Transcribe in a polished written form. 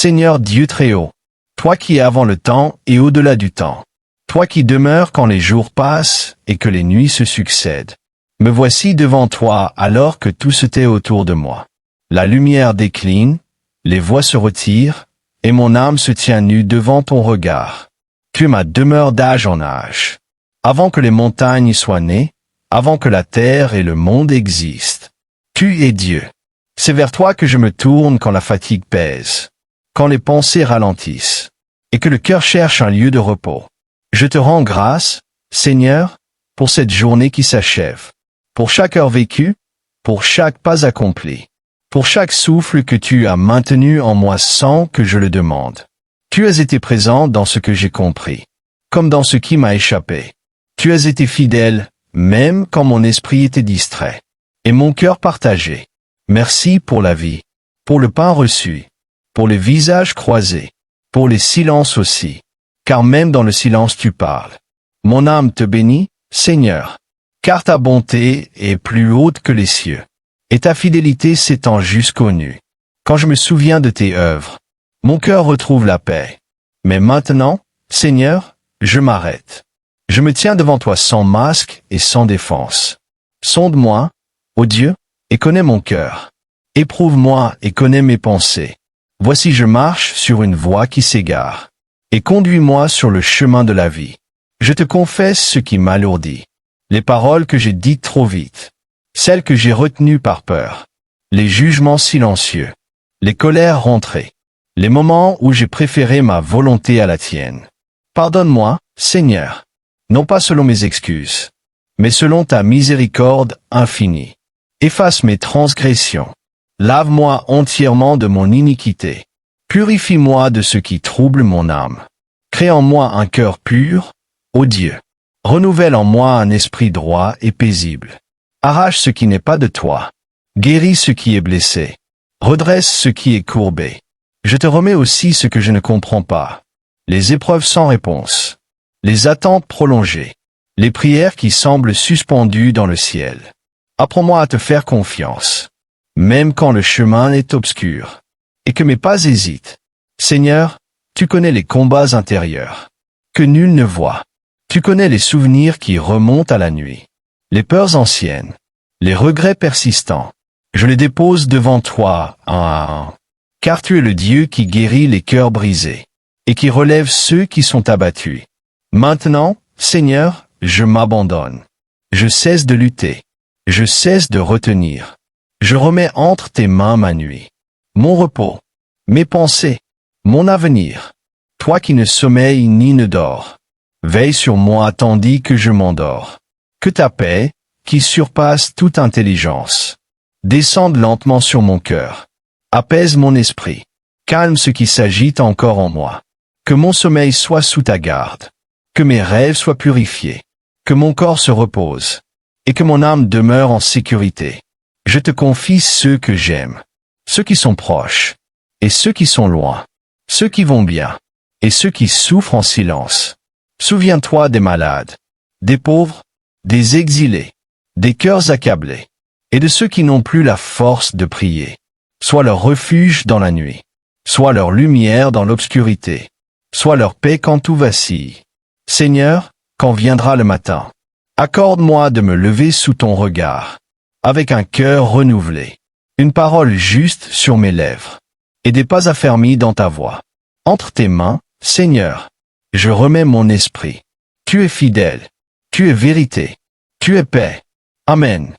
Seigneur Dieu très haut, toi qui es avant le temps et au-delà du temps, toi qui demeures quand les jours passent et que les nuits se succèdent. Me voici devant toi alors que tout se tait autour de moi. La lumière décline, les voix se retirent, et mon âme se tient nue devant ton regard. Tu es ma demeure d'âge en âge. Avant que les montagnes soient nées, avant que la terre et le monde existent. Tu es Dieu. C'est vers toi que je me tourne quand la fatigue pèse, quand les pensées ralentissent, et que le cœur cherche un lieu de repos. Je te rends grâce, Seigneur, pour cette journée qui s'achève, pour chaque heure vécue, pour chaque pas accompli, pour chaque souffle que tu as maintenu en moi sans que je le demande. Tu as été présent dans ce que j'ai compris, comme dans ce qui m'a échappé. Tu as été fidèle, même quand mon esprit était distrait, et mon cœur partagé. Merci pour la vie, pour le pain reçu, pour les visages croisés, pour les silences aussi, car même dans le silence tu parles. Mon âme te bénit, Seigneur, car ta bonté est plus haute que les cieux, et ta fidélité s'étend jusqu'aux nues. Quand je me souviens de tes œuvres, mon cœur retrouve la paix. Mais maintenant, Seigneur, je m'arrête. Je me tiens devant toi sans masque et sans défense. Sonde-moi, ô Dieu, et connais mon cœur. Éprouve-moi et connais mes pensées. Voici je marche sur une voie qui s'égare. Et conduis-moi sur le chemin de la vie. Je te confesse ce qui m'alourdit. Les paroles que j'ai dites trop vite. Celles que j'ai retenues par peur. Les jugements silencieux. Les colères rentrées. Les moments où j'ai préféré ma volonté à la tienne. Pardonne-moi, Seigneur. Non pas selon mes excuses, mais selon ta miséricorde infinie. Efface mes transgressions. Lave-moi entièrement de mon iniquité. Purifie-moi de ce qui trouble mon âme. Crée en moi un cœur pur, ô Dieu. Renouvelle en moi un esprit droit et paisible. Arrache ce qui n'est pas de toi. Guéris ce qui est blessé. Redresse ce qui est courbé. Je te remets aussi ce que je ne comprends pas. Les épreuves sans réponse. Les attentes prolongées, les prières qui semblent suspendues dans le ciel. Apprends-moi à te faire confiance, même quand le chemin est obscur, et que mes pas hésitent. Seigneur, tu connais les combats intérieurs, que nul ne voit. Tu connais les souvenirs qui remontent à la nuit, les peurs anciennes, les regrets persistants. Je les dépose devant toi, un à un, car tu es le Dieu qui guérit les cœurs brisés, et qui relève ceux qui sont abattus. Maintenant, Seigneur, je m'abandonne. Je cesse de lutter. Je cesse de retenir. Je remets entre tes mains ma nuit, mon repos, mes pensées, mon avenir. Toi qui ne sommeilles ni ne dors, veille sur moi tandis que je m'endors. Que ta paix, qui surpasse toute intelligence, descende lentement sur mon cœur. Apaise mon esprit. Calme ce qui s'agite encore en moi. Que mon sommeil soit sous ta garde. Que mes rêves soient purifiés, que mon corps se repose, et que mon âme demeure en sécurité. Je te confie ceux que j'aime, ceux qui sont proches, et ceux qui sont loin, ceux qui vont bien, et ceux qui souffrent en silence. Souviens-toi des malades, des pauvres, des exilés, des cœurs accablés, et de ceux qui n'ont plus la force de prier. Sois leur refuge dans la nuit, sois leur lumière dans l'obscurité, sois leur paix quand tout vacille. Seigneur, quand viendra le matin, accorde-moi de me lever sous ton regard, avec un cœur renouvelé, une parole juste sur mes lèvres, et des pas affermis dans ta voix. Entre tes mains, Seigneur, je remets mon esprit. Tu es fidèle, tu es vérité, tu es paix. Amen.